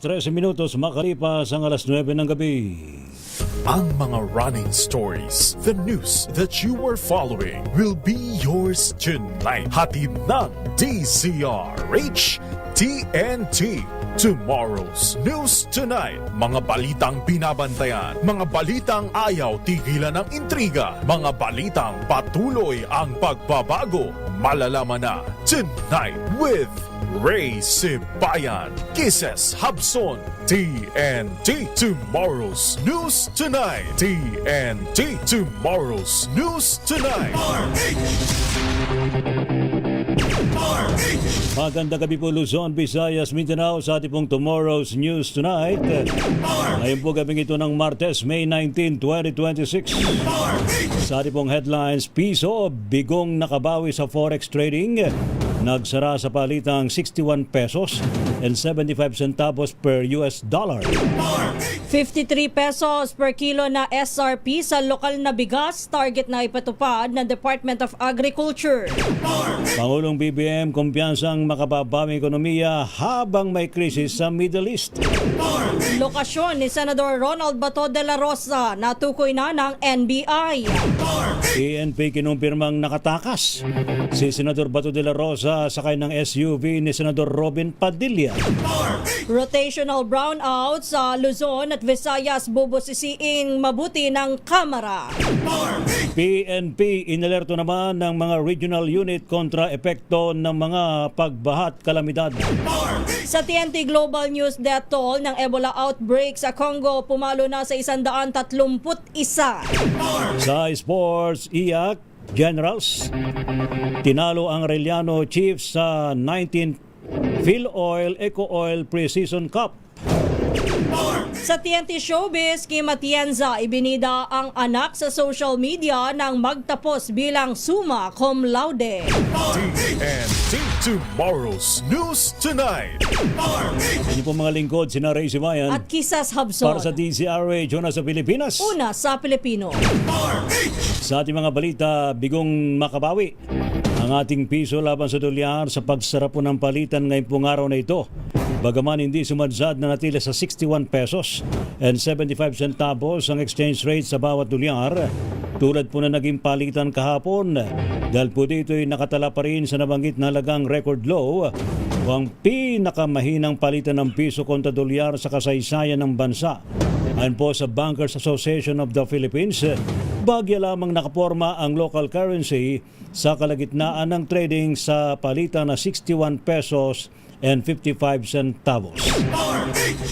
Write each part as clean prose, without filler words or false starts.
13 minutos makalipas ang alas 9 ng gabi. Ang mga running stories, the news that you are following will be yours tonight. Hatid ng DZRH TNT. Tomorrow's News Tonight. Mga balitang binabantayan, mga balitang ayaw tigilan ng intriga, mga balitang patuloy ang pagbabago. Malalaman na tonight with Ray Sibayan, Kisses Habson, TNT. Tomorrow's News Tonight. TNT. Tomorrow's News Tonight. Magandang gabi po Luzon, Visayas, Mindanao sa ating pong Tomorrow's News Tonight. Ngayon po gabing ito ng Martes, May 19, 2026. Sa ating pong headlines, piso, bigong nakabawi sa forex trading. Nagsara sa palitang 61 pesos and 75 centavos per US dollar. 53 pesos per kilo na SRP sa lokal na bigas, target na ipatupad ng Department of Agriculture. Pangulong BBM, kumpiyansang makababawing ekonomiya habang may krisis sa Middle East. Lokasyon ni Senador Ronald Bato de la Rosa, natukoy na ng NBI. PNP kinumpirmang nakatakas si Senador Bato de la Rosa sakay ng SUV ni Senador Robin Padilla. Rotational brownout sa Luzon at Visayas, bubusisiing mabuti ng Kamara. PNP inalerto naman ng mga regional unit kontra epekto ng mga pagbahat kalamidad. Sa TNT Global News, death toll ng Ebola outbreak sa Congo pumalo na sa 131. Sa sports, IAC Generals tinalo ang Arellano Chiefs sa 19th PhilOil Eco Oil Pre-Season Cup. Sa TNT Showbiz, Kim Atienza ibinida ang anak sa social media nang magtapos bilang summa cum laude. TNT. Tomorrow's News Tonight. Hindi po mga lingkod, sina Ray Sibayan At Kisses Habson. para sa DZRH, una sa Pilipinas. Una sa Pilipino. Sa ating mga balita, bigong makabawi ang ating piso laban sa dolyar sa pagsara po ng palitan ngayong pong araw na ito. Bagaman hindi sumadsad na natila sa 61 pesos and 75 centavos ang exchange rate sa bawat dolyar, tulad po na naging palitan kahapon, dahil po dito ay nakatala pa rin sa nabanggit na halagang record low o ang pinakamahinang palitan ng piso kontra dolyar sa kasaysayan ng bansa. Ayon po sa Bankers Association of the Philippines, bagya lamang nakaporma ang local currency sa kalagitnaan ng trading sa palitan na 61 pesos and 55 centavos.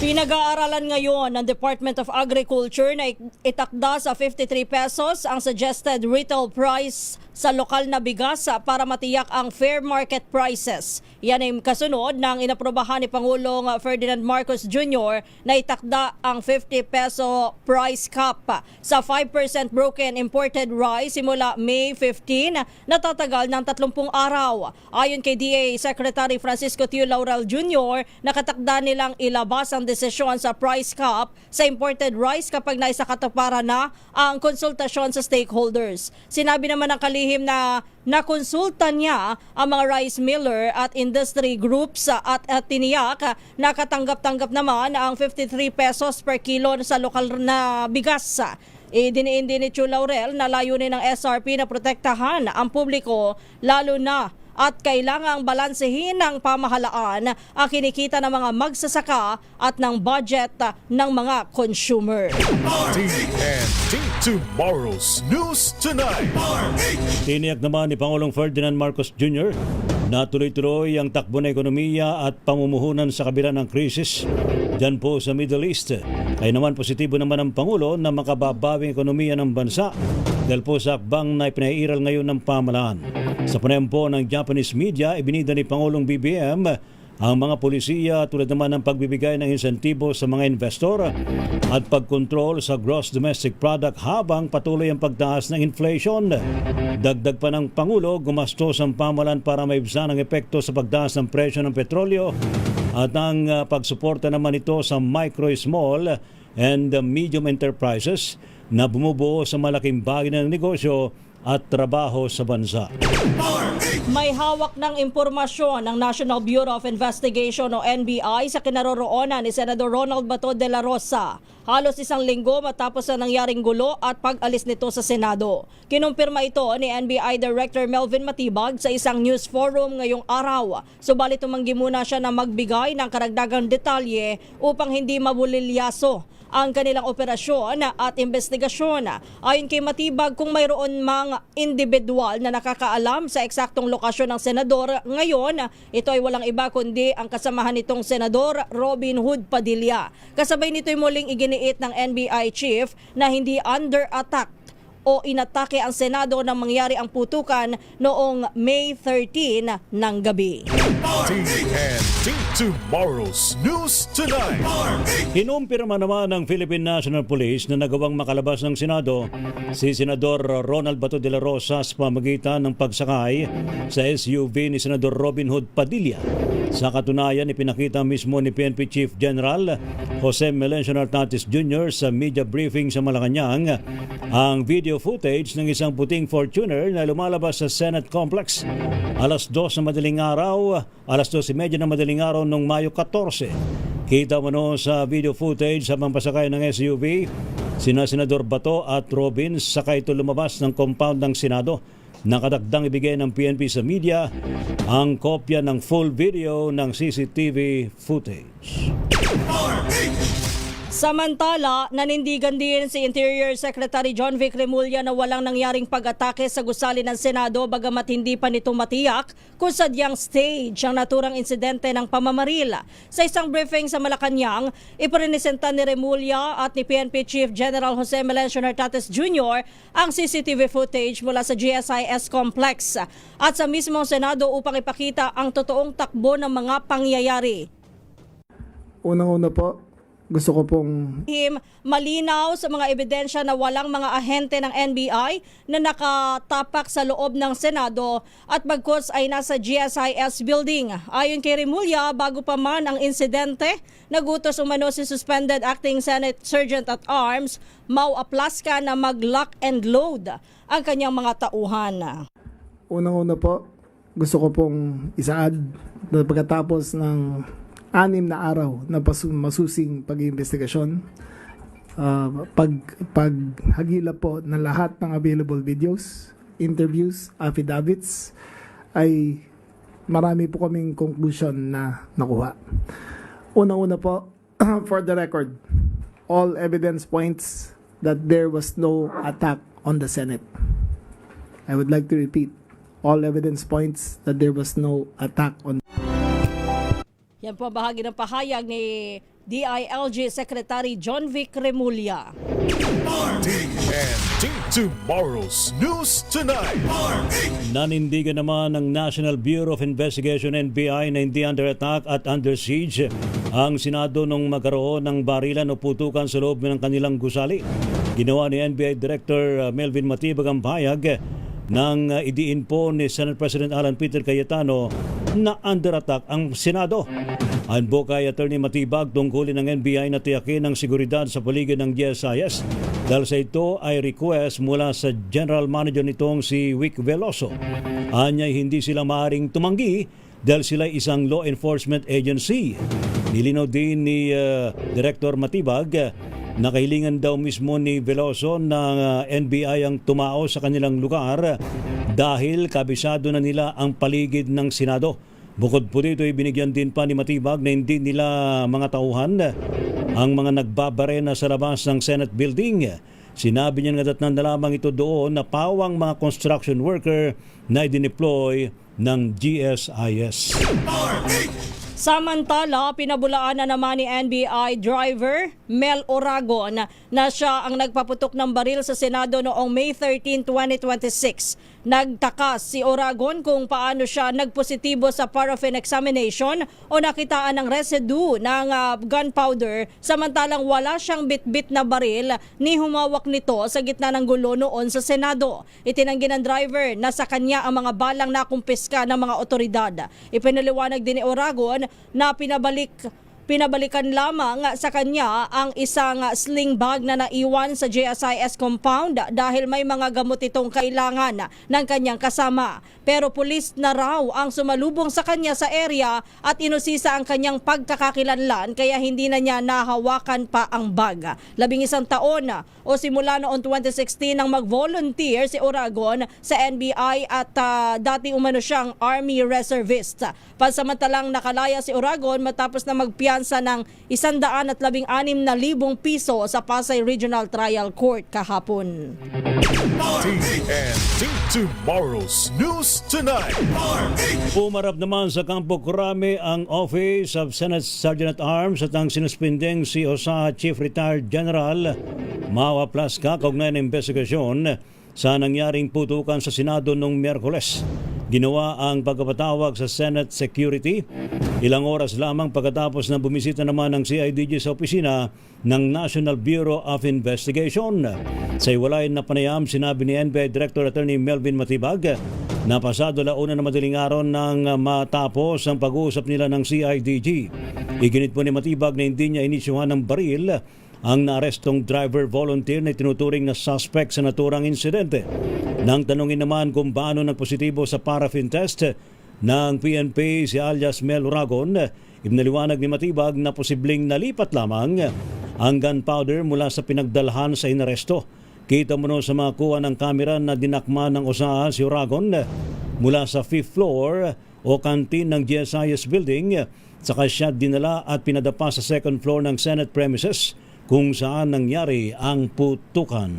Pinag-aaralan ngayon ng Department of Agriculture na itakda sa 53 pesos ang suggested retail price sa lokal na bigas para matiyak ang fair market prices. Yan ay kasunod ng inaprobahan ni Pangulong Ferdinand Marcos Jr. na itakda ang 50 peso price cap sa 5% broken imported rice simula May 15 na tatagal ng 30 araw. Ayon kay DA Secretary Francisco Tio Laurel Jr., nakatakda nilang ilabas ang desisyon sa price cap sa imported rice kapag naisakatuparan na ang konsultasyon sa stakeholders. Sinabi naman ng kalihim na nakonsulta niya ang mga rice miller at industry groups at tiniyak na katanggap-tanggap naman ang 53 pesos per kilo sa lokal na bigas. Idiniin din ni Tio Laurel na layunin ng SRP na protektahan ang publiko lalo na at kailangang balansehin ng pamahalaan ang kinikita ng mga magsasaka at ng budget ng mga consumer. TNT. Tomorrow's News Tonight. Tiniyak naman ni Pangulong Ferdinand Marcos Jr. na tuloy-tuloy ang takbo ng ekonomiya at pamumuhunan sa kabila ng krisis dyan po sa Middle East. Ay naman positibo naman ang Pangulo na makababawing ekonomiya ng bansa dahil po sa akbang na ipinairal ngayon ng pamahalaan. Sa panayam ng Japanese media, ibinida ni Pangulong BBM ang mga polisiya tulad naman ng pagbibigay ng insentibo sa mga investor at pagkontrol sa gross domestic product habang patuloy ang pagtaas ng inflation. Dagdag pa ng Pangulo, gumastos ang pamahalaan para maibsan ang epekto sa pagtaas ng presyo ng petrolyo at ang pagsuporta naman ito sa micro, small and medium enterprises na bumubuo sa malaking bahagi ng negosyo at trabaho sa bansa. May hawak ng impormasyon ng National Bureau of Investigation o NBI sa kinaroroonan ni Senador Ronald Bato de la Rosa. Halos isang linggo matapos na nangyaring gulo at pag-alis nito sa Senado. Kinumpirma ito ni NBI Director Melvin Matibag sa isang news forum ngayong araw. Subalit tumanggi muna siya na magbigay ng karagdagang detalye upang hindi mabulilyaso ang kanilang operasyon at investigasyon. Ayon kay Matibag, kung mayroon mang individual na nakakaalam sa eksaktong lokasyon ng senador ngayon, ito ay walang iba kundi ang kasamahan nitong Senador Robin Hood Padilla. Kasabay nito'y muling iginiit ng NBI chief na hindi under attack o inatake ang Senado nang mangyari ang putukan noong May 13 ng gabi. TNT Tomorrow's News Tonight. Kinumpirma naman ng Philippine National Police na nagawang makalabas ng Senado si Senador Ronald Bato de la Rosa sa pamamagitan ng pagsakay sa SUV ni Senador Robin Hood Padilla. Sa katunayan, ipinakita mismo ni PNP Chief General Jose Melencio Nartates Jr. sa media briefing sa Malacanang ang video footage ng isang puting Fortuner na lumalabas sa Senate Complex. Alas 2 ng madaling araw, alas 2:30 ng madaling araw noong Mayo 14. Kita mo no sa video footage habang pasakay ng SUV, sina Senador Bato at Robin saka ito lumabas ng compound ng Senado. Nakadagdang ibigay ng PNP sa media ang kopya ng full video ng CCTV footage. Samantala, nanindigan din si Interior Secretary John Vic Remulla na walang nangyaring pag-atake sa gusali ng Senado bagamat hindi pa nito matiyak kung sadyang stage ang naturang insidente ng pamamaril. Sa isang briefing sa Malacanang, ipresenta ni Remulla at ni PNP Chief General Jose Melencio Nartates Jr. ang CCTV footage mula sa GSIS Complex at sa mismong Senado upang ipakita ang totoong takbo ng mga pangyayari. Unang-una po, gusto ko pong Malinaw sa mga ebidensya na walang mga ahente ng NBI na nakatapak sa loob ng Senado at bagkus ay nasa GSIS building. Ayon kay Remulla, bago pa man ang insidente, nagutos umano si Suspended Acting Senate Sergeant at Arms Mau Aplasca na mag-lock and load ang kanyang mga tauhan. Unang-una po, gusto ko pong isaad na pagkatapos ng 6 na araw na masusing pag-iimbestigasyon, paghagila po ng lahat ng available videos, interviews, affidavits, ay marami po kaming conclusion na nakuha. Unang-una po, for the record, all evidence points that there was no attack on the Senate. I would like to repeat, all evidence points that there was no attack on. Yan po bahagi ng pahayag ni DILG Secretary John Vic Remulla. TNT Tomorrow's News Tonight. Nanindigan naman ng National Bureau of Investigation NBI na hindi under attack at under siege ang Senado nung magkaroon ng barilan o putukan sa loob ng kanilang gusali. Ginawa ni NBI Director Melvin Matibag ang pahayag nang idiin po ni Senate President Alan Peter Cayetano na under attack ang Senado. Ayon po kay Attorney Matibag, tungkulin ng NBI na tiyakin ang seguridad sa paligid ng GSIS dahil sa ito ay request mula sa General Manager nitong si Vic Veloso. Anya'y hindi sila maaaring tumanggi dahil sila isang law enforcement agency. Nilinaw din ni Director Matibag nakahilingan daw mismo ni Veloso na NBI ang tumao sa kanilang lugar dahil kabisado na nila ang paligid ng Senado. Bukod po dito, ibinigyan din pa ni Matibag na hindi nila mga tauhan ang mga nagbabarena sa labas ng Senate building. Sinabi niya nga datnan na lamang ito doon na pawang mga construction worker na idineploy ng GSIS. Samantala, pinabulaan na naman ni NBI driver Mel Oragon na siya ang nagpaputok ng baril sa Senado noong May 13, 2026. Nagtakas si Oragon kung paano siya nagpositibo sa paraffin examination o nakitaan ng residue ng gunpowder samantalang wala siyang bitbit na baril ni humawak nito sa gitna ng gulo noon sa Senado. Itinanggi ng driver na sa kanya ang mga balang nakumpiska ng mga otoridad. Ipinaliwanag din ni Oragon na pinabalik pinabalikan lamang sa kanya ang isang sling bag na naiwan sa JSIS compound dahil may mga gamot itong kailangan ng kanyang kasama. Pero pulis na raw ang sumalubong sa kanya sa area at inusisa ang kanyang pagkakakilanlan kaya hindi na niya nahawakan pa ang bag. 11 taon o simula noong 2016 nang mag-volunteer si Oragon sa NBI at dati umano siyang Army Reservist. Pansamantalang nakalaya si Oragon matapos na magpiyansa ng 116,000 piso sa Pasay Regional Trial Court kahapon. TNT Tomorrow's News Tonight. Pumarap naman sa Campo Crame ang Office of Senate Sergeant at Arms at ang sinuspindeng si OSA Chief Retired General Mawa Plasca kaugnay ng investigasyon sa nangyaring putukan sa Senado noong Miyerkules. Ginawa ang pagpapatawag sa Senate Security ilang oras lamang pagkatapos na bumisita naman ng CIDG sa opisina ng National Bureau of Investigation. Sa iwalayan na panayam, sinabi ni NBI Director Attorney Melvin Matibag na pasado launa na madaling araw nang matapos ang pag-uusap nila ng CIDG. Iginit po ni Matibag na hindi niya inisyuhan ng baril ang naarestong driver volunteer na tinuturing na suspect sa naturang insidente. Nang tanungin naman kung paano nagpositibo sa paraffin test ng PNP si alias Mel Oragon, ibinaliwanag ni Matibag na posibleng nalipat lamang ang gunpowder mula sa pinagdalhan sa inaresto. Kita mo sa mga kuha ng kamera na dinakma ng OSA si Oragon mula sa 5th floor o kantin ng GSIS building, saka siya dinala at pinadapa sa 2nd floor ng Senate premises kung saan nangyari ang putukan.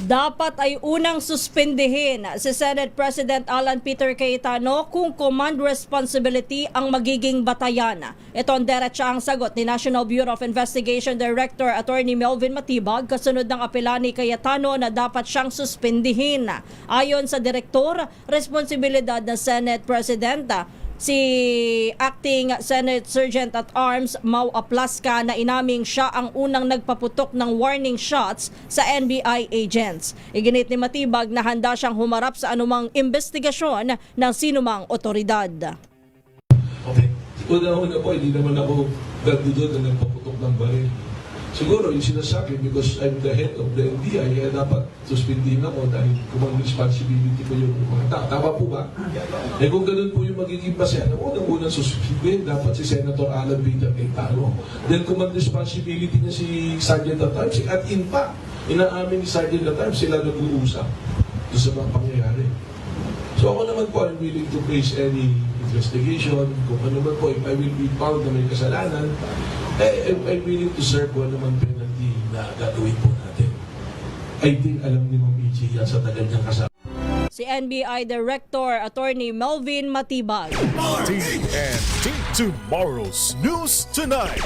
Dapat ay unang suspendihin si Senate President Alan Peter Cayetano kung command responsibility ang magiging batayan. Ito ang diretsahang sagot ni National Bureau of Investigation Director Attorney Melvin Matibag kasunod ng apela ni Cayetano na dapat siyang suspendihin. Ayon sa direktor, responsibilidad ng Senate President si Acting Senate Sergeant at Arms Mau Plasca na inaming siya ang unang nagpaputok ng warning shots sa NBI agents. Iginit ni Matibag na handa siyang humarap sa anumang investigasyon ng sinumang otoridad. Okay. Una-una po, hindi naman ako gagdudod na nagpaputok ng baril. Siguro, yung sinasabi, because I'm the head of the NBI, kaya dapat suspindihin ako dahil kumang responsibility ko yung mga tao. Tama po ba? Eh kung ganun po yung magiging basehan, unang-unang suspindihin, dapat si Senator Alan Peter Cayetano. Then kumang responsibility niya si Sergeant at Arms, at in fact, inaamin ni Sergeant at Arms, sila nag-uusap doon sa mga pangyayari. So ako naman po, I'm willing to face any investigation, kung ano man po, if I will be found na may kasalanan, I'm willing to serve kung ano man penalty na gagawin po natin. I think alam ni Ma'am Ichi yan sa tagal niyang kasama. Si NBI Director Attorney Melvin Matibag. TNT Tomorrow's News Tonight.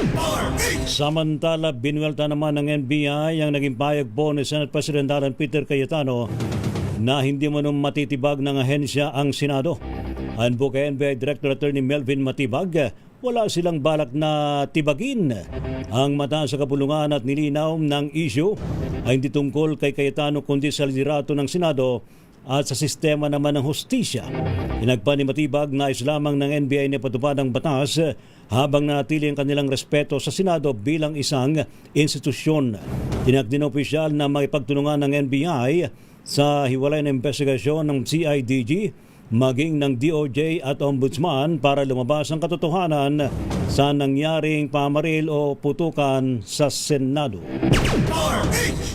Samantala, binuwelta naman ng NBI ang naging payag po ni Senate President Alan Peter Cayetano na hindi man matitibag ng ahensya ang Senado. Ayon po kay NBI Director Attorney Melvin Matibag, wala silang balak na tibagin ang mataas sa kapulungan at nilinaw ng issue ay hindi tungkol kay Cayetano kundi sa liderato ng Senado at sa sistema naman ng hustisya. Inagpa ni Matibag na is lamang ng NBI na patupad ang batas habang nanatili ang kanilang respeto sa Senado bilang isang institusyon. Tinag din opisyal na makipagtulungan ng NBI sa hiwalay na investigasyon ng CIDG maging ng DOJ at Ombudsman para lumabas ang katotohanan sa nangyaring pamaril o putukan sa Senado.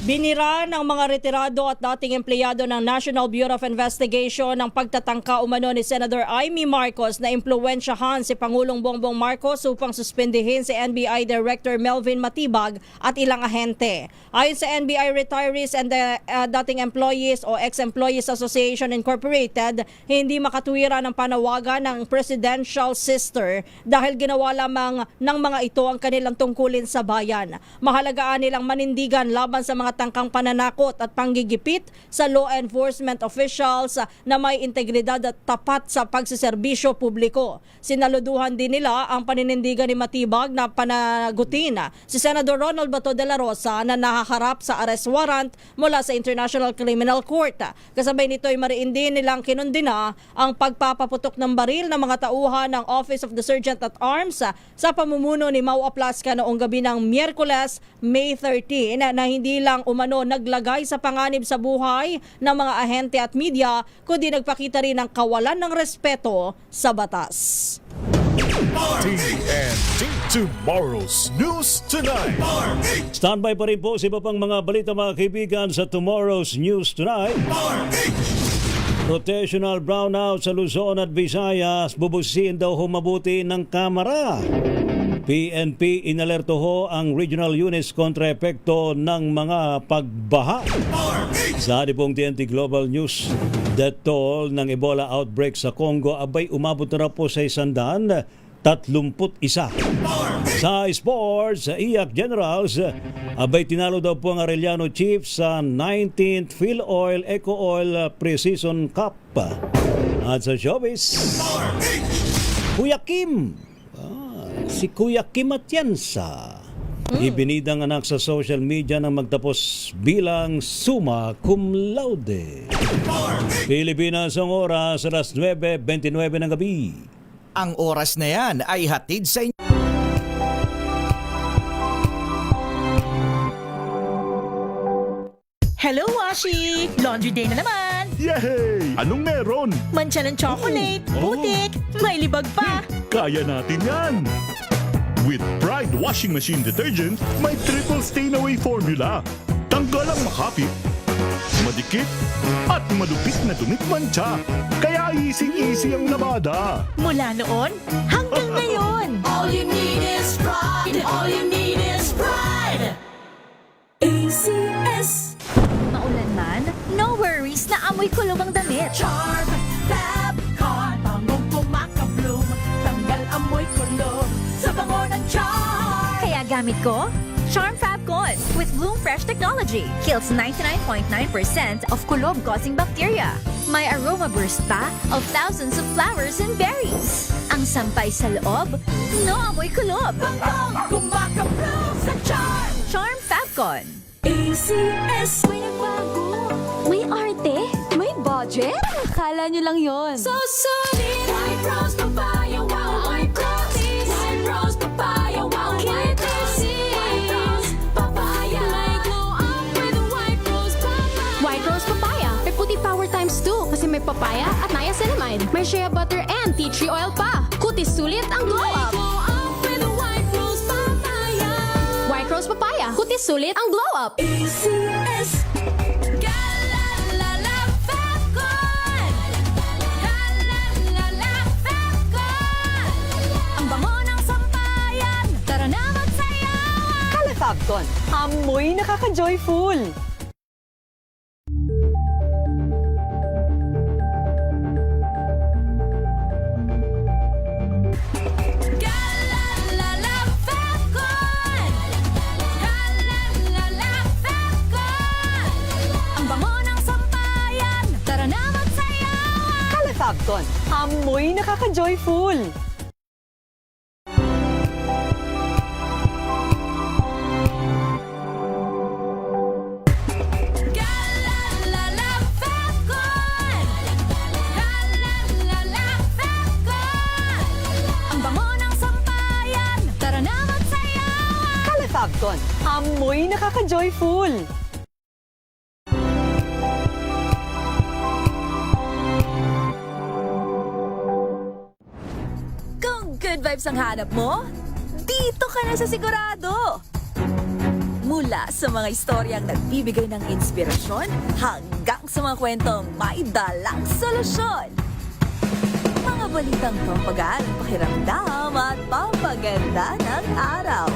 Binira ng mga retirado at dating empleyado ng National Bureau of Investigation ang pagtatangka umano ni Senator Amy Marcos na impluwensyahan si Pangulong Bongbong Marcos upang suspendihin si NBI Director Melvin Matibag at ilang ahente. Ayon sa NBI Retirees and the Dating Employees o Ex-Employees Association Incorporated, hindi makatuwira ng panawagan ng presidential sister dahil ginawa lamang ng mga ito ang kanilang tungkulin sa bayan. Mahalagaan nilang manindigan laban sa mga tinatangkang pananakot at panggigipit sa law enforcement officials na may integridad at tapat sa pagsiserbisyo publiko. Sinaluduhan din nila ang paninindigan ni Matibag na panagutin si Senador Ronald Bato de la Rosa na nahaharap sa arrest warrant mula sa International Criminal Court. Kasabay nito ay mariin din nilang kinundina ang pagpapaputok ng baril ng mga tauhan ng Office of the Sergeant at Arms sa pamumuno ni Mau Aplasca noong gabi ng Miyerkules, May 13 na hindi lang umano naglagay sa panganib sa buhay ng mga ahente at media kundi nagpakita rin ng kawalan ng respeto sa batas. TNT Tomorrow's News Tonight. Standby pa rin po sa iba pang mga balita mga kaibigan sa Tomorrow's News Tonight. Rotational brownout sa Luzon at Visayas, bubusin daw humabuti ng kamera. PNP inalerto ho ang regional units kontra epekto ng mga pagbaha. Sa pong TNT Global News, death toll ng Ebola outbreak sa Congo abay umabot na po sa 131. Sa sports, sa IAC Generals, abay tinalo daw po ang Arellano Chiefs sa 19th PhilOil Eco Oil Pre-Season Cup. At sa showbiz, Kuya Kim, si Kuya Kim Atienza, ibinidang anak sa social media nang magtapos bilang summa cum laude. Pilipinas ang oras, alas 9:29 ng gabi. Ang oras na yan ay hatid sa inyo. Hello, Washi! Laundry day na naman! Yay! Anong meron? Mancha ng chocolate, putik, may libag pa! Kaya natin yan! With Pride Washing Machine Detergent, may triple stain away formula. Tanggal ang makapit, madikit, at malupit na dumit mancha. Kaya easy-easy ang labada. Mula noon hanggang ngayon! All you need is pride. All you need is pride. ACS. Maulan man, no worries na amoy kulog ang damit. Charm Fab Con. Bangong kumakabloom. Tanggal amoy kulog sa bango ng charm. Kaya gamit ko, Charm Fab Con with Bloom Fresh Technology. Kills 99.9% of kulob-causing bacteria. May aroma burst pa of thousands of flowers and berries. Ang sampay sa loob, no amoy kulob. Bangong kumakabloom sa charm. Charm Fab Con. ACS. May nagbago. May arte. May budget. Akala nyo lang yon. So solid. White rose papaya. Wow, white rose. White rose papaya. Wow, white rose. White rose papaya. May glow up with white rose papaya. White Rose Papaya. May puti power times 2 kasi may papaya at niacinamide. May shea butter and tea tree oil pa. Kutis sulit ang glow May up. glow up with white rose papaya. White Rose Papaya. Kutis sulit ang glow up. ACS. Galalala Fabcon. Galalala Fabcon. Ang bango ng sampayan. Tara na magsayawan. Calefabcon, amoy nakaka-joyful! Galalala Fabcon. Galalala Fabcon. Ang bango ng sampayan. Tara na magsayawan. Calefabcon, amoy nakaka-joyful! Galalala Fabcon. Galalala Fabcon. Ang bango ng sampayan. Tara na magsayawan. Calefabcon, amoy nakaka-joyful! Kung good vibes ang hanap mo, dito ka na sa sigurado. Mula sa mga istoryang nagbibigay ng inspirasyon hanggang sa mga kwentong may dalang solusyon. Mga balitang pampagaan, pakiramdam at pampaganda ng araw.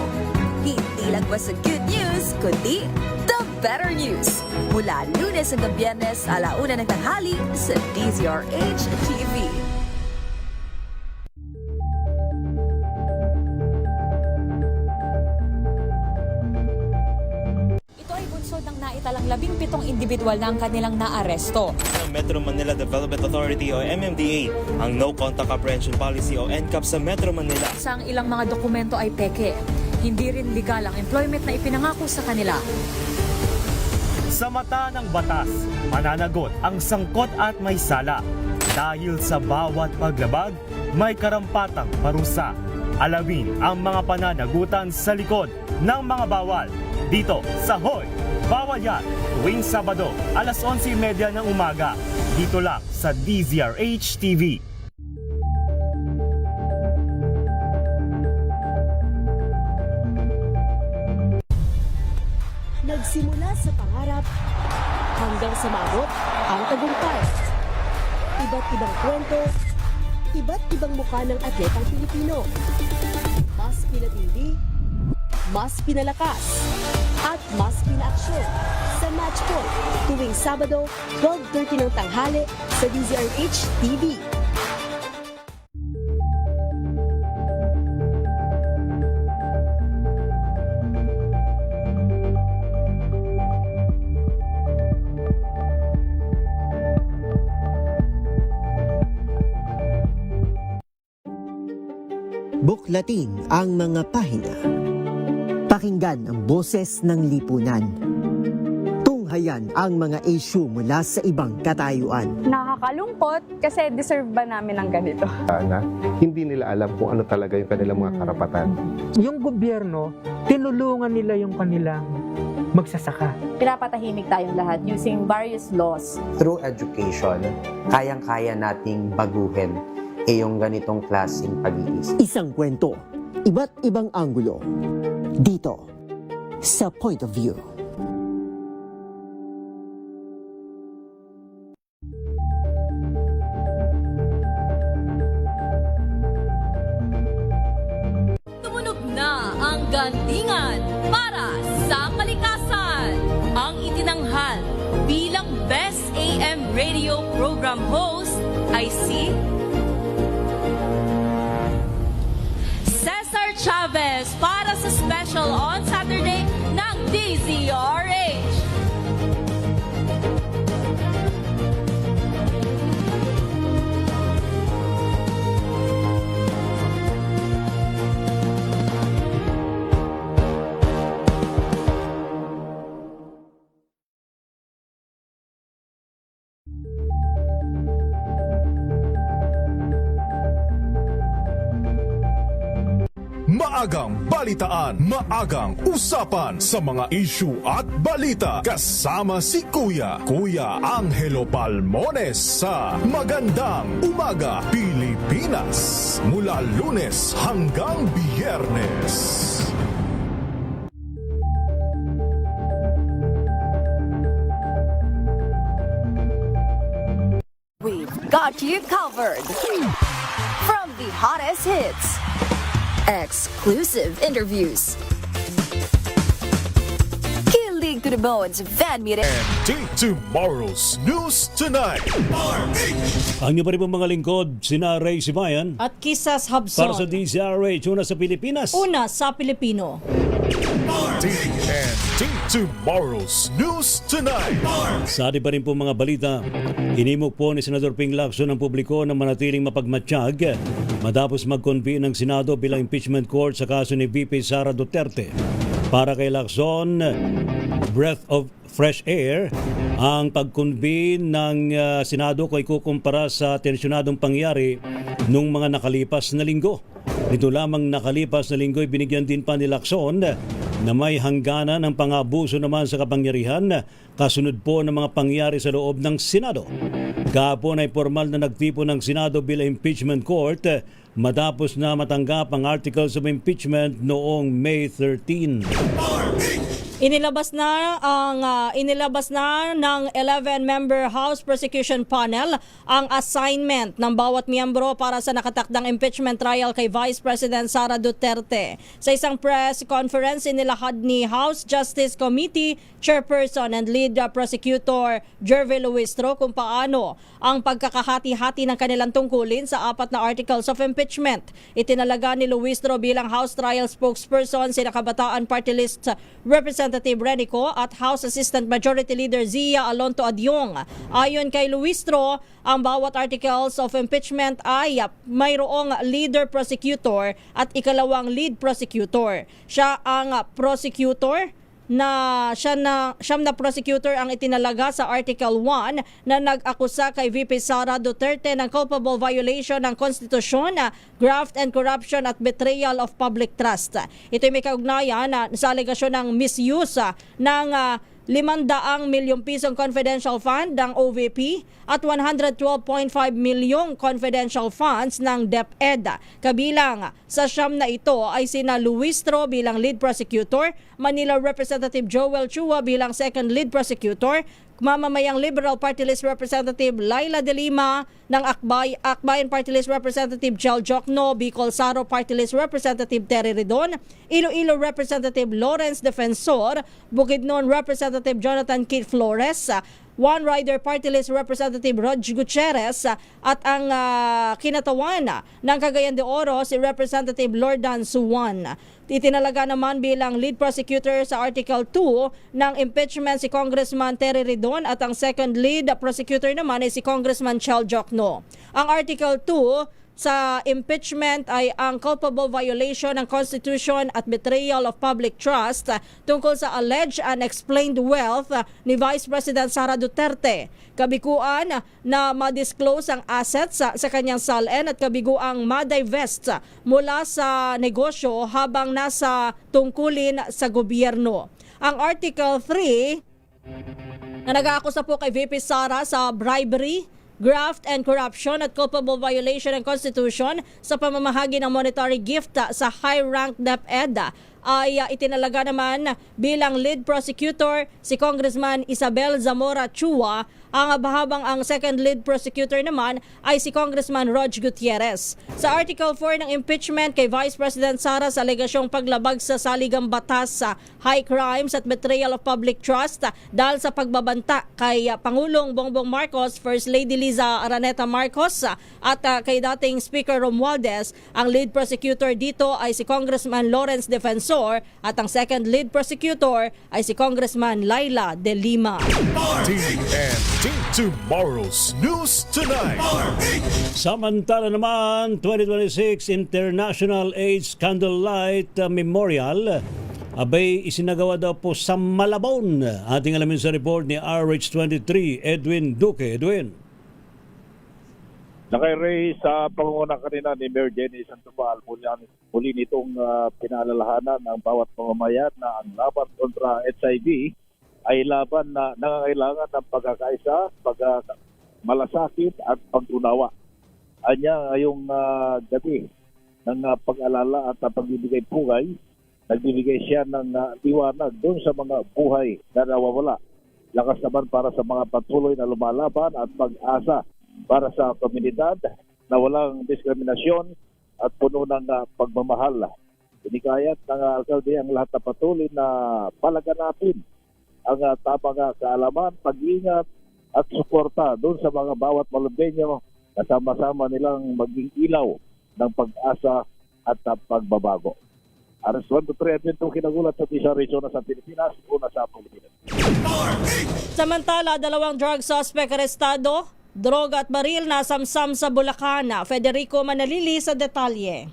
Hindi lang ba sa good news, kundi the better news. Mula Lunes hanggang Biyernes, 1:00 ng tanghali sa DZRH TV. Ito ay bunsod ng nais samantalang 17 individual na ang kanilang naaresto. Ng Metro Manila Development Authority o MMDA ang No Contact Apprehension Policy o NCAP sa Metro Manila. Sa ang ilang mga dokumento ay peke. Hindi rin legal ang employment na ipinangako sa kanila. Sa mata ng batas, mananagot ang sangkot at may sala. Dahil sa bawat paglabag, may karampatang parusa. Alamin ang mga pananagutan sa likod ng mga bawal. Dito sa Hoy! Bawal Yan! Tuwing Sabado, alas 11:30 ng umaga. Dito lang sa DZRH TV. Nagsimula sa pangarap hanggang sa maabot ang tagumpay. Iba't ibang kwento, iba't ibang mukha ng atletang Pilipino. Mas pinatindi, mas pinalakas, at mas pinaaksyon sa Match Point tuwing Sabado, 12:30 ng tanghali sa DZRH TV. Buklatin ang mga pahina. Pakinggan ang boses ng lipunan. Tunghayan ang mga issue mula sa ibang katayuan. Nakakalungkot kasi deserve ba namin ng ganito? Na hindi nila alam kung ano talaga yung kanilang mga karapatan. Yung gobyerno, tinulungan nila yung kanilang magsasaka. Pinapatahimik tayong lahat using various laws. Through education, kayang-kaya nating baguhin yung ganitong klaseng pag-iisip. Isang kwento, iba't ibang anggulo. Dito, sa Point of View. Tumunog na ang gandingan para sa kalikasan. Ang itinanghal bilang Best AM Radio Program Host ay si Cesar Chavez para sa special on Saturday ng DZRH. Maagang balitaan, maagang usapan sa mga issue at balita. Kasama si Kuya Angelo Palmones sa Magandang Umaga Pilipinas. Mula Lunes hanggang Biyernes. We've got you covered. From the hottest hits, exclusive interviews, kilig to the bones fan meeting, And tomorrow's News Tonight. Ang niyo pa rin pong mga lingkod, sina Ray Sibayan At Kisas para sa Habson. DZRH, una sa Pilipinas. Una sa Pilipino. TNT tomorrow's News Tonight. Sa atin pa rin po mga balita, inimok po ni Senador Ping Lacson ang publiko na manatiling mapagmatsyag matapos mag-convene ng Senado bilang impeachment court sa kaso ni VP Sara Duterte. Para kay Lacson, breath of fresh air ang pag-convene ng Senado ko ay kukumpara sa tensyonadong pangyari nung mga nakalipas na linggo. Nito lamang nakalipas na linggo ay binigyan din pa ni Lacson na may hangganan ng pang-abuso naman sa kapangyarihan kasunod po ng mga pangyari sa loob ng Senado. Kahapon ay formal na nagtipo ng Senado bilang impeachment court matapos na matanggap ang articles of impeachment noong May 13. Inilabas na ng 11-member House Prosecution Panel ang assignment ng bawat miyembro para sa nakatakdang impeachment trial kay Vice President Sara Duterte. Sa isang press conference, inilahad ni House Justice Committee Chairperson and Lead Prosecutor Jervy Luistro kung paano ang pagkakahati-hati ng kanilang tungkulin sa 4 na articles of impeachment. Itinalaga ni Luistro bilang House Trial Spokesperson si Kabataan Party List Representative Representative Renico at House Assistant Majority Leader Zia Alonto Adyong. Ayon kay Luistro, ang bawat articles of impeachment ay mayroong leader prosecutor at ikalawang lead prosecutor. Siya ang prosecutor na siyam na prosecutor ang itinalaga sa Article 1 na nag-akusa kay VP Sara Duterte ng culpable violation ng konstitusyon, graft and corruption at betrayal of public trust. Ito ay may kaugnayan sa alegasyon ng misuse ng 500 milyong pisong confidential fund ng OVP at 112.5 milyong confidential funds ng DepEd. Kabilang sa siyam na ito ay sina Luistro bilang lead prosecutor, Manila Representative Joel Chua bilang second lead prosecutor, mamamayang Liberal Party List Representative Laila De Lima ng Akbayan Party List Representative Chel Jokno, Bicol Saro Party List Representative Terry Ridon, Iloilo Representative Lawrence Defensor, Bukidnon Representative Jonathan Keith Flores, One Rider Party List Representative Rog Gutierrez at ang kinatawan ng Cagayan de Oro si Representative Lordan Suwan. Itinalaga naman bilang lead prosecutor sa Article 2 ng impeachment si Congressman Terry Ridon at ang second lead prosecutor naman ay si Congressman Chel Jokno. Ang Article 2 sa impeachment ay ang culpable violation ng Constitution at betrayal of public trust tungkol sa alleged unexplained wealth ni Vice President Sara Duterte. Kabiguan na ma-disclose ang assets sa kanyang salin at kabiguang ma-divest mula sa negosyo habang nasa tungkulin sa gobyerno. Ang Article 3 na nag-aakusa po kay VP Sara sa bribery, graft and corruption at culpable violation ng Constitution sa pamamahagi ng monetary gift sa high-ranked DepEd ay itinalaga naman bilang lead prosecutor si Congressman Isabel Zamora Chua. Ang second lead prosecutor naman ay si Congressman Rog Gutierrez. Sa Article 4 ng impeachment kay Vice President Sara sa alegasyong paglabag sa saligang batas sa high crimes at betrayal of public trust dahil sa pagbabanta kay Pangulong Bongbong Marcos, First Lady Liza Araneta Marcos at kay dating Speaker Romualdez, ang lead prosecutor dito ay si Congressman Lawrence Defensor at ang second lead prosecutor ay si Congressman Laila De Lima. Tomorrow's News Tonight. Samantala naman, 2026 International AIDS Candlelight Memorial abay isinagawa daw po sa Malabon. Ating alamin sa report ni RH23 Edwin Duque. Edwin. Nakairay sa pangunguna kanina ni Mayor Jenny Sandoval, muli nitong pinaalalahanan ng bawat mamamayan na ang laban kontra HIV ay laban na nangangailangan ng pagkakaisa, pagmalasakit at pag-unawa. Anya ngayong gabi ng pag-alala at pagbibigay pugay, nagbibigay siya ng liwanag doon sa mga buhay na nawawala. Lakas naman para sa mga patuloy na lumalaban at pag-asa para sa komunidad na walang diskriminasyon at puno ng pagmamahal. Inikayat ng alkalde ang lahat na patuloy na palaganapin ang tamang kaalaman, pag-iingat at suporta doon sa mga bawat Malumbenyo na sama-sama nilang maging ilaw ng pag-asa at pagbabago. RS123 Edwin kinagulat sa Tisa Arizona sa Pilipinas, una sa Pilipinas. Samantala, dalawang drug suspect arestado, droga at baril na samsam sa Bulacan. Federico Manalili sa detalye.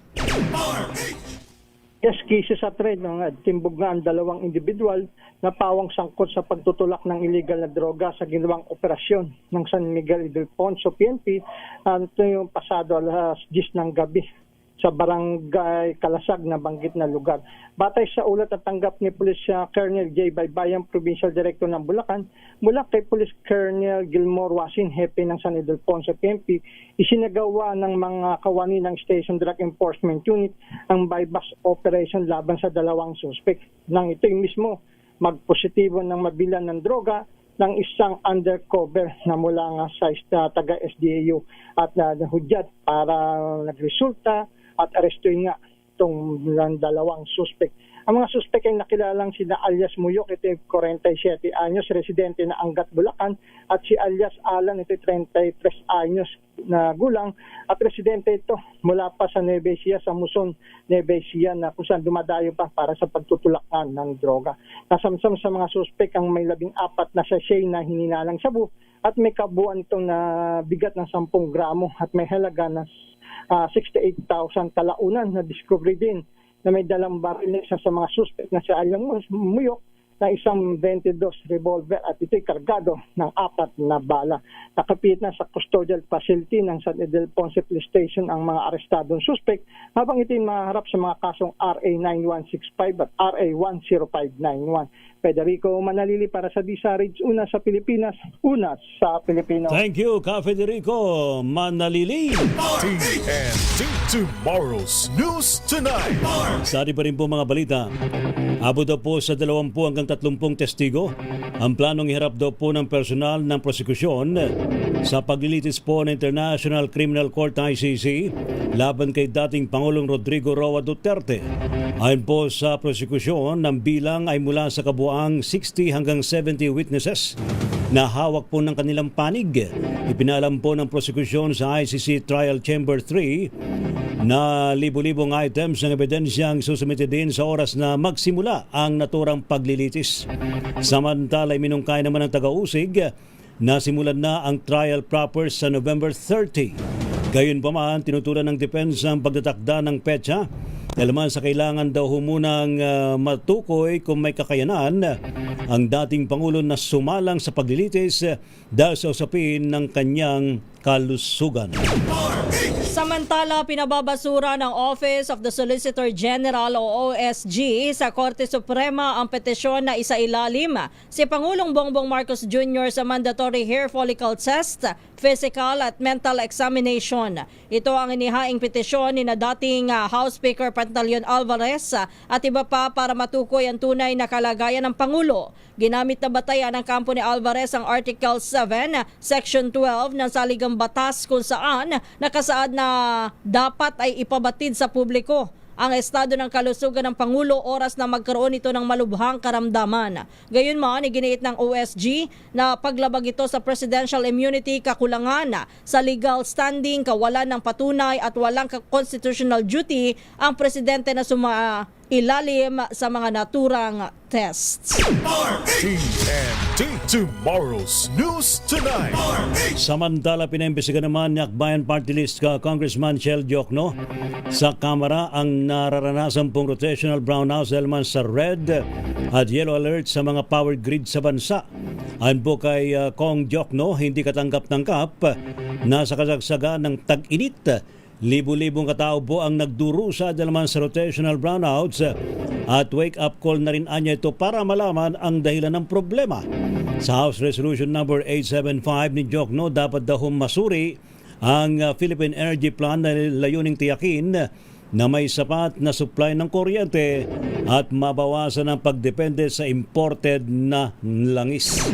Yes, cases at trade ng timbog na ang dalawang individual na pawang sangkot sa pagtutulak ng illegal na droga sa ginawang operasyon ng San Miguel Ildefonso PNP ito yung pasado alas 10 ng gabi sa barangay Kalasag na banggit na lugar. Batay sa ulat at tanggap ni Police Colonel J. Baybayan, Provincial Director ng Bulacan, mula kay Police Colonel Gilmore Wasin, Hepe ng San Ildefonso PNP, isinagawa ng mga kawani ng Station Drug Enforcement Unit ang bypass operation laban sa dalawang suspect. Nang ito mismo magpositibo ng mabilan ng droga ng isang undercover na mula nga sa taga-SDAU at nahudyat para nagresulta at arestuin nga itong dalawang suspect. Ang mga suspek ay nakilalang sina alias Muyok, ito ay 47 anyos, residente na Angat, Bulacan, at si alias Alan, ito ay 33 anyos na gulang, at residente ito mula pa sa Nueva Ecija, sa Muson, Nueva Ecija, na kung saan dumadayo pa para sa pagtutulakan ng droga. Nasamsam sa mga suspek ang may 14 na sachet na hininalang sabu at may kabuuan itong na bigat ng 10 gramo at may halaga na 68,000 kalaunan. Na discovery din na may dalang baril na isa sa mga suspect na si Alan Muyok na isang 22 revolver at ito'y kargado ng 4 na bala. Nakapit na sa custodial facility ng San Ildefonso Police Station ang mga arestadong suspect habang ito'y maharap sa mga kasong RA 9165 at RA 10591. Federico Manalili para sa DZRH, una sa Pilipinas, una sa Pilipino. Thank you, Ka Federico Manalili. TNT Tomorrow's News Tonight. Sari pa rin po mga balita. Abot daw po sa 20 hanggang 30 testigo ang planong iharap daw po ng personal ng prosekusyon sa paglilitis po ng International Criminal Court ICC laban kay dating Pangulong Rodrigo Roa Duterte. Ayon po sa prosekusyon, ang bilang ay mula sa kabuang 60 hanggang 70 witnesses na hawak po ng kanilang panig. Ipinalam po ng prosekusyon sa ICC Trial Chamber 3 na libu-libong items ng ebidensyang susumite din sa oras na magsimula ang naturang paglilitis. Samantala, minungkay naman ng taga-usig na simulan na ang trial proper sa November 30. Gayunpaman, tinutulan ng depensa ang pagtatakda ng petsa. Dalaman sa kailangan daw humunang matukoy kung may kakayanan ang dating Pangulo na sumalang sa paglilitis dahil sa usapin ng kanyang kalusugan. Samantala, pinababasura ng Office of the Solicitor General o OSG sa Korte Suprema ang petisyon na isailalim si Pangulong Bongbong Marcos Jr. sa mandatory hair follicle test, physical at mental examination. Ito ang inihaing petisyon ni na dating House Speaker Pantaleon Alvarez at iba pa para matukoy ang tunay na kalagayan ng Pangulo. Ginamit na batayan ng kampo ni Alvarez ang Article 7, Section 12 ng Saligang Batas kung saan nakasaad na dapat ay ipabatid sa publiko ang estado ng kalusugan ng Pangulo oras na magkaroon ito ng malubhang karamdaman. Gayunman, iginiit ng OSG na paglabag ito sa presidential immunity, kakulangan sa legal standing, kawalan ng patunay at walang constitutional duty ang presidente na sumailalim sa mga naturang tests. TNT Tomorrow's News Tonight. Samantala, pinaimbestiga naman ni Akbayan Party List Congressman Shell Diokno sa Kamara ang nararanasan pong rotational brownouts dahil man sa red at yellow alert sa mga power grid sa bansa. Ayon po kay Kong Diokno, hindi katanggap-tanggap na sa kasagsagan ng tag-init. Libu-libong katao po ang nagdurusa dahil man sa rotational brownouts at wake-up call na rin anya ito para malaman ang dahilan ng problema. Sa House Resolution number 875 ni Diokno, dapat daw masuri ang Philippine Energy Plan na layuning tiyakin na may sapat na supply ng kuryente at mabawasan ang pagdepende sa imported na langis.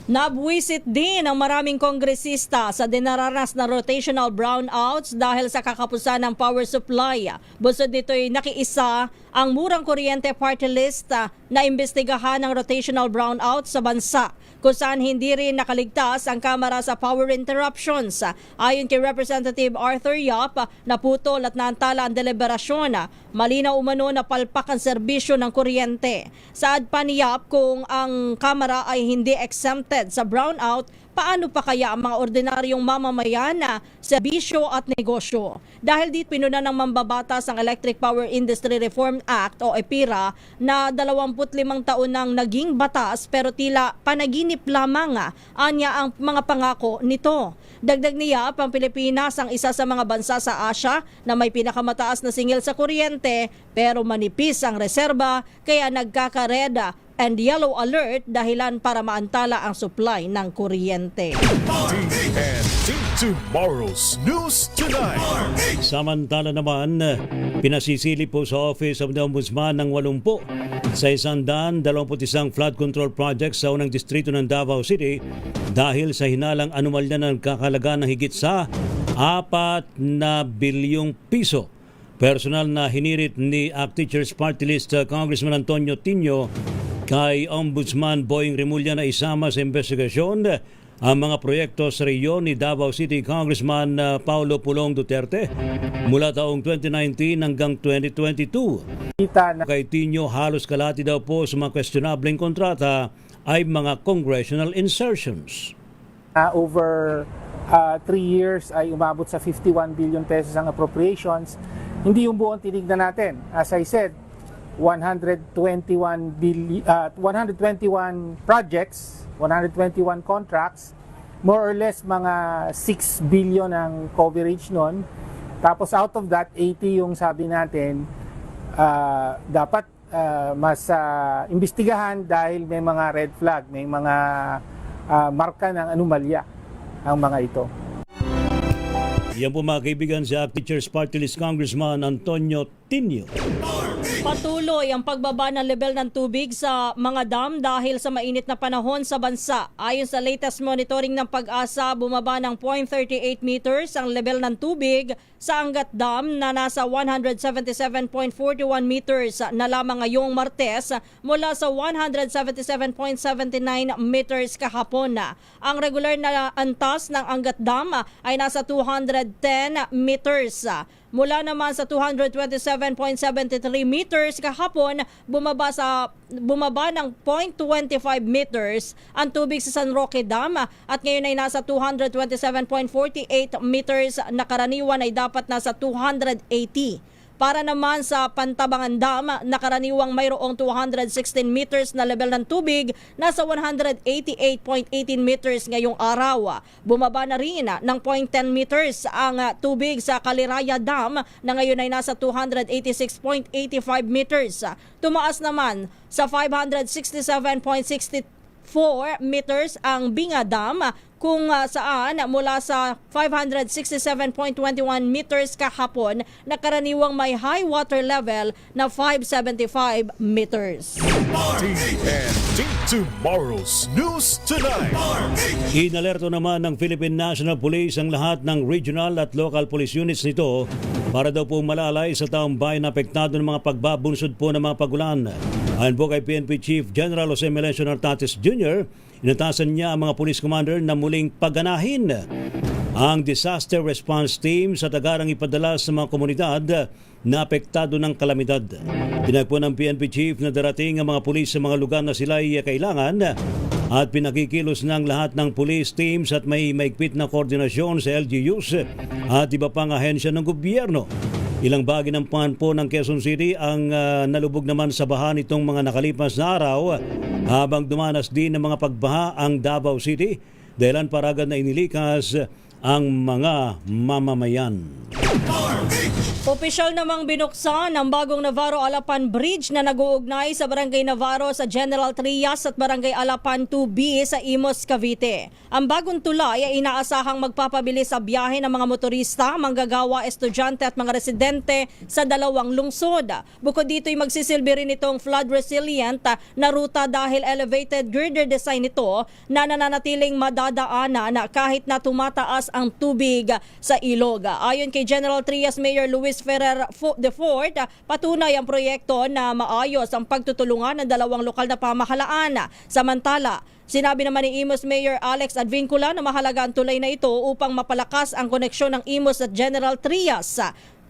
Nabwisit din ang maraming kongresista sa dinaranas na rotational brownouts dahil sa kakapusan ng power supply. Busod nito'y nakiisa ang Murang Kuryente Party List na imbestigahan ng rotational brownout sa bansa, kung saan hindi rin nakaligtas ang Kamara sa power interruptions. Ayon kay Representative Arthur Yap, naputol at naantala ang deliberasyon. Malinaw umano na palpak ang serbisyo ng kuryente. Saad pa ni Yap, kung ang Kamara ay hindi exempted sa brownout, paano pa kaya ang mga ordinaryong mamamayan na serbisyo at negosyo? Dahil dito pinuna ng mambabatas ang Electric Power Industry Reform Act o EPIRA na 25 taon nang naging batas pero tila panaginip lamang anya ang mga pangako nito. Dagdag niya, ang Pilipinas ang isa sa mga bansa sa Asia na may pinakamataas na singil sa kuryente pero manipis ang reserba kaya nagkaka-red and yellow alert dahilan para maantala ang supply ng kuryente. TNT Tomorrow's News Tonight. Samantala naman, pinasisili po sa Office of the Ombudsman ng 80 sa 121 flood control projects sa unang distrito ng Davao City dahil sa hinalang anomalya na nagkakalaga ng higit sa 4 na bilyong piso. Personal na hinirit ni ACT Teachers Party List Congressman Antonio Tino kay Ombudsman Boying Remulla na isama sa investigasyon ang mga proyekto sa rehiyon ni Davao City Congressman Paulo Pulong Duterte mula taong 2019 hanggang 2022. Kay Tino, halos kalahati daw po sa mga questionableng kontrata ay mga congressional insertions. Over 3 years ay umabot sa 51 billion pesos ang appropriations. Hindi yung buong tinignan natin. As I said, 121 projects, 121 contracts, more or less mga 6 billion ang coverage nun. Tapos out of that, 80 yung sabi natin, dapat mas imbestigahan dahil may mga red flag, may mga marka ng anomalya ang mga ito. Yan po mga kaibigan si ACT Teachers Party List Congressman Antonio Tino. Patuloy ang pagbaba ng level ng tubig sa mga dam dahil sa mainit na panahon sa bansa. Ayon sa latest monitoring ng Pag-asa, bumaba ng 0.38 meters ang level ng tubig sa Angat Dam na nasa 177.41 meters na lamang ngayong Martes mula sa 177.79 meters kahapon. Ang regular na antas ng Angat Dam ay nasa 210 meters. Mula naman sa 227.73 meters kahapon, bumaba ng 0.25 meters ang tubig sa San Roque Dam at ngayon ay nasa 227.48 meters na karaniwan ay dapat nasa 280. Para naman sa Pantabangan Dam, nakaraniwang mayroong 216 meters na level ng tubig, nasa 188.18 meters ngayong araw. Bumaba na rin ng 0.10 meters ang tubig sa Caliraya Dam na ngayon ay nasa 286.85 meters. Tumaas naman sa 567.64 meters ang Binga Dam kung saan mula sa 567.21 meters kahapon na karaniwang may high water level na 575 meters. TNT Tomorrow's News Tonight. Inalerto naman ng Philippine National Police ang lahat ng regional at local police units nito para daw po malalay sa taong bayan na apektado ng mga pagbabunsod po ng mga pagulan. Ayon po kay PNP Chief General Jose Melencio Nartates Jr., inatasan niya ang mga police commander na muling paganahin ang disaster response team sa tagarang ipadala sa mga komunidad na apektado ng kalamidad. Tinagpo ng PNP Chief na darating ang mga pulis sa mga lugar na sila ay kailangan at pinakikilos ng lahat ng police teams at may maigpit na koordinasyon sa LGUs at iba pang ahensya ng gobyerno. Ilang bahagi ng po ng Quezon City ang nalubog naman sa baha nitong mga nakalipas na araw habang dumanas din ng mga pagbaha ang Davao City dahilan para agad na inilikas ang mga mamamayan. Opisyal namang binuksan ang bagong Navarro Alapan Bridge na nag-uugnay sa Barangay Navarro sa General Trias at Barangay Alapan 2B sa Imos, Cavite. Ang bagong tulay ay inaasahang magpapabilis sa biyahe ng mga motorista, manggagawa, estudyante at mga residente sa dalawang lungsod. Bukod dito ay magsisilbi rin itong flood resilient na ruta dahil elevated girder design ito na nananatiling madadaanan kahit na tumataas ang tubig sa ilog. Ayon kay General Trias Mayor Luis Ferrer IV, patunay ang proyekto na maayos ang pagtutulungan ng dalawang lokal na pamahalaan. Samantala, sinabi naman ni Imos Mayor Alex Advincula na mahalaga ang tulay na ito upang mapalakas ang koneksyon ng Imos at General Trias.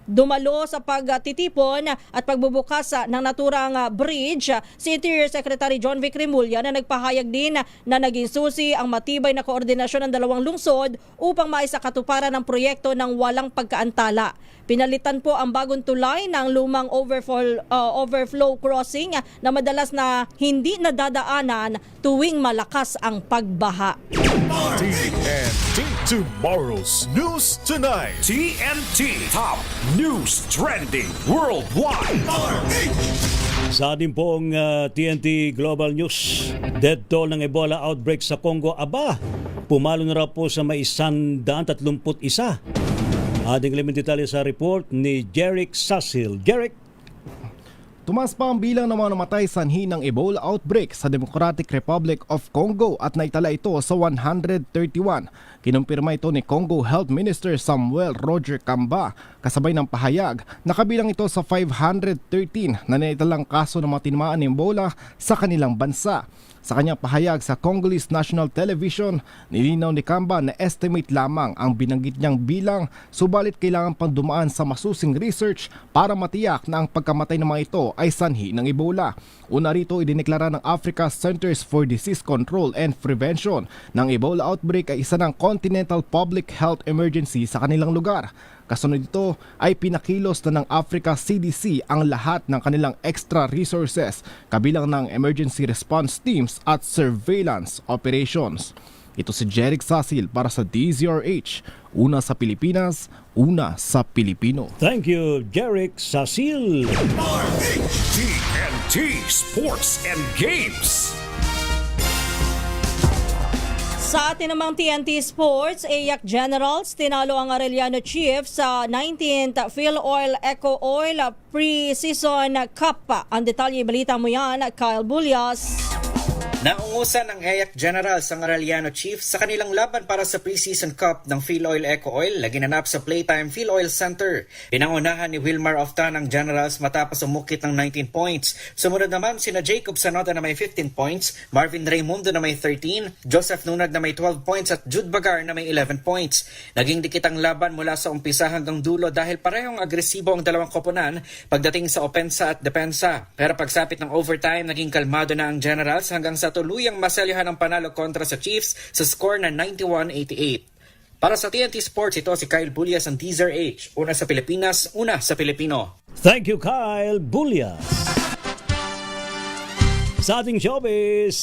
Dumalo sa pagtitipon at pagbubukas ng naturang bridge si Interior Secretary John Vic Remulla na nagpahayag din na naging susi ang matibay na koordinasyon ng dalawang lungsod upang maisakatuparan ng proyekto ng walang pagkaantala. Pinalitan po ang bagong tulay ng lumang overflow crossing na madalas na hindi nadadaanan tuwing malakas ang pagbaha. TNT Tomorrow's News Tonight. TNT Top News Trending Worldwide. Sa ating pong TNT Global News, death toll ng Ebola outbreak sa Congo, pumalo na raw po sa may 131. Ating elemental detalye sa report ni Jeric Sasil. Jeric. Tumaas pa ang bilang ng mga namatay sanhi ng Ebola outbreak sa Democratic Republic of Congo at naitala ito sa 131. Kinumpirma ito ni Congo Health Minister Samuel Roger Kamba kasabay ng pahayag na kabilang ito sa 513 na naitalang kaso ng mga tinamaan ng Ebola sa kanilang bansa. Sa kanyang pahayag sa Congolese National Television, nilinaw ni Kamba na estimate lamang ang binanggit niyang bilang, subalit kailangan pang dumaan sa masusing research para matiyak na ang pagkamatay ng mga ito ay sanhi ng Ebola. Una rito, idineklara ng Africa Centers for Disease Control and Prevention ng Ebola outbreak ay isa ng continental public health emergency sa kanilang lugar. Kasunod dito ay pinakilos na ng Africa CDC ang lahat ng kanilang extra resources, kabilang ng emergency response teams at surveillance operations. Ito si Jeric Sasil para sa DZRH. Una sa Pilipinas, una sa Pilipino. Thank you, Jeric Sasil. TNT Sports and Games. Sa atin namang TNT Sports, AYAC Generals tinalo ang Arellano Chiefs sa 19th PhilOil Eco Oil Pre-Season Cup. Ang detalye, balita mo yan, Kyle Bulyas. Naungusan ng AYAC Generals ang Arellano Chiefs sa kanilang laban para sa Pre-Season Cup ng PhilOil Eco Oil na ginanap sa Playtime PhilOil Center. Pinangunahan ni Wilmar Oftan ang Generals matapos umukit ng 19 points. Sumunod naman sina Jacob Sanota na may 15 points, Marvin Raimundo na may 13, Joseph Nunag na may 12 points at Jude Bagar na may 11 points. Naging dikit ang laban mula sa umpisa hanggang dulo dahil parehong agresibo ang dalawang koponan pagdating sa opensa at depensa. Pero pagsapit ng overtime, naging kalmado na ang Generals hanggang sa tuluyang masalyahan ang panalo kontra sa Chiefs sa score na 91-88. Para sa TNT Sports, ito si Kyle Bulyas ng DZRH. Una sa Pilipinas, una sa Pilipino. Thank you, Kyle Bulyas. Sa ating showbiz,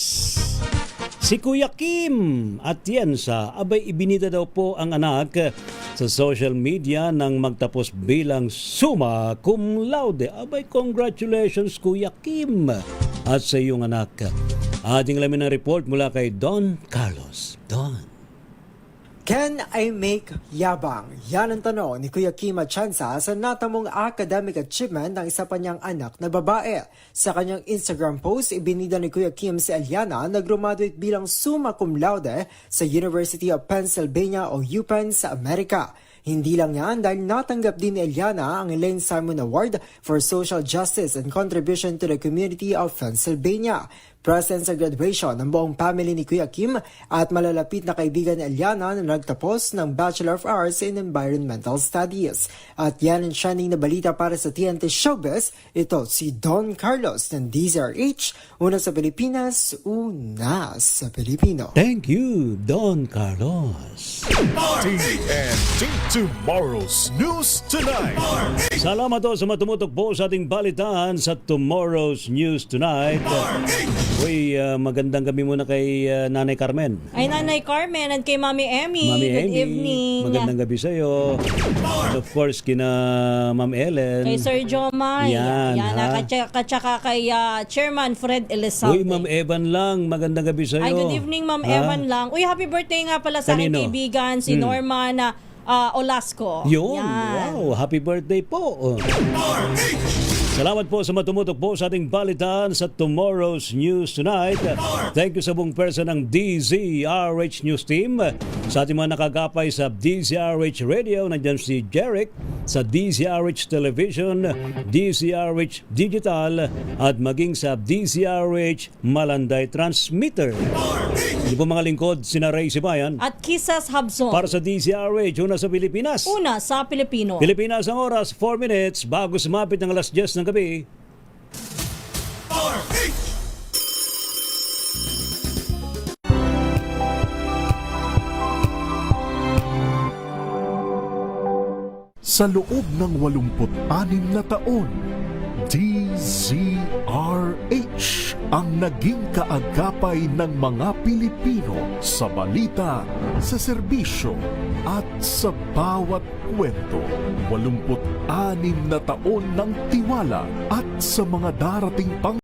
si Kuya Kim Atienza, abay ibinida daw po ang anak sa social media nang magtapos bilang summa cum laude. Abay, congratulations Kuya Kim at sa iyong anak. Ating alamin ng report mula kay Don Carlos. Don. Can I make yabang? Yan ang tanong ni Kuya Kim Atienza sa natamong academic achievement ng isa pa niyang anak na babae. Sa kanyang Instagram post, ibinida ni Kuya Kim si Eliana na graduate bilang summa cum laude sa University of Pennsylvania o UPenn sa Amerika. Hindi lang yan dahil natanggap din ni Eliana ang Elaine Simon Award for Social Justice and Contribution to the Community of Pennsylvania. Present sa graduation ng buong family ni Kuya Kim at malalapit na kaibigan ni Eliana na nagtapos ng Bachelor of Arts in Environmental Studies. At yan ang shining na balita para sa TNT Showbiz. Ito si Don Carlos ng DZRH. Una sa Pilipinas, una sa Pilipino. Thank you, Don Carlos. TNT Tomorrow's News Tonight. Salamat po sa matumutok po sa ating balitaan sa Tomorrow's News Tonight. Uy, magandang gabi muna kay Nanay Carmen. Ay, Nanay Carmen and kay Mami Emmy. Mami Good Emmy, evening. magandang gabi sa iyo. And of course, kina Ma'am Ellen. Kay Sir Jomay. Yan, ha? Katsaka kay Chairman Fred Elizalde. Uy, Ma'am Evan lang, magandang gabi sa iyo. Ay, good evening, Ma'am Evan lang. Uy, happy birthday nga pala sa aking kaibigan, si Norma na Olasco. Yun, yan. wow, happy birthday po. Salamat po sa matumutok po sa ating balitaan sa Tomorrow's News Tonight. Thank you sa buong person ng DZRH News Team. Sa ating mga nakagapay sa DZRH Radio, nandiyan si Jeric, sa DZRH Television, DZRH Digital, at maging sa DZRH Malanday Transmitter. Hindi po mga lingkod, sina Ray Sibayan. At Kisas Habson. Para sa DZRH, una sa Pilipinas. Una sa Pilipino. Pilipinas ang oras, 4 minutes bago sumapit ng alas 10 ng gabi. Sa loob ng 86 na taon, DZRH ang naging kaagapay ng mga Pilipino sa balita, sa serbisyo at sa bawat kwento. 86 na taon ng tiwala at sa mga darating pang